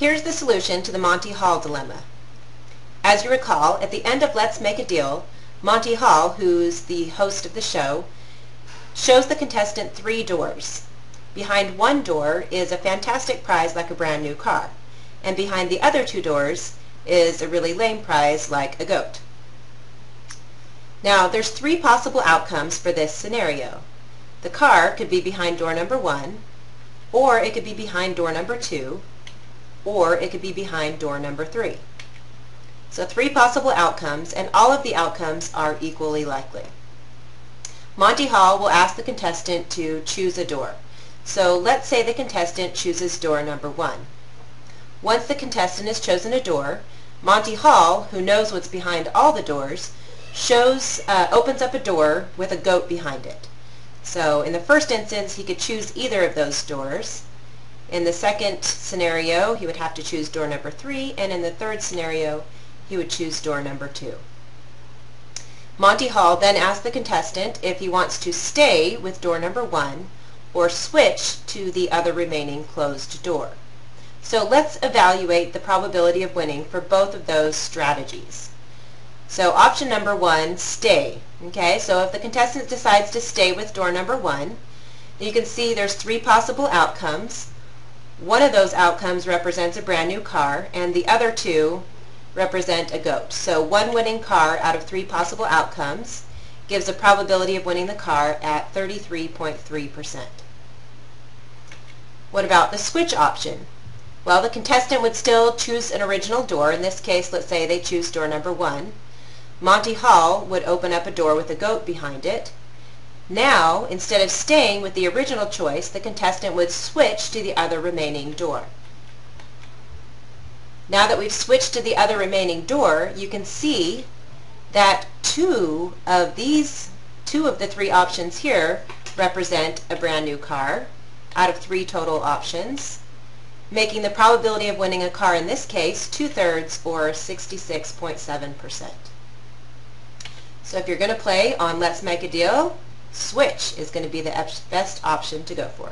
Here's the solution to the Monty Hall dilemma. As you recall, at the end of Let's Make a Deal, Monty Hall, who's the host of the show, shows the contestant 3 doors. Behind one door is a fantastic prize like a brand new car, and behind the other 2 doors is a really lame prize like a goat. Now, there's 3 possible outcomes for this scenario. The car could be behind door number 1, or it could be behind door number 2, or it could be behind door number 3. So 3 possible outcomes, and all of the outcomes are equally likely. Monty Hall will ask the contestant to choose a door. So let's say the contestant chooses door number 1. Once the contestant has chosen a door, Monty Hall, who knows what's behind all the doors, opens up a door with a goat behind it. So in the first instance, he could choose either of those doors. In the second scenario, he would have to choose door number 3, and in the third scenario, he would choose door number 2. Monty Hall then asks the contestant if he wants to stay with door number 1 or switch to the other remaining closed door. So let's evaluate the probability of winning for both of those strategies. So option number 1, stay. Okay, so if the contestant decides to stay with door number 1, you can see there's 3 possible outcomes. One of those outcomes represents a brand new car, and the other 2 represent a goat. So 1 winning car out of 3 possible outcomes gives a probability of winning the car at 33.3%. What about the switch option? Well, the contestant would still choose an original door. In this case, let's say they choose door number 1. Monty Hall would open up a door with a goat behind it. Now, instead of staying with the original choice, the contestant would switch to the other remaining door. Now that we've switched to the other remaining door, you can see that 2 of the 3 options here represent a brand new car out of 3 total options, making the probability of winning a car in this case 2/3 or 66.7%. So if you're going to play on Let's Make a Deal, switch is going to be the best option to go for.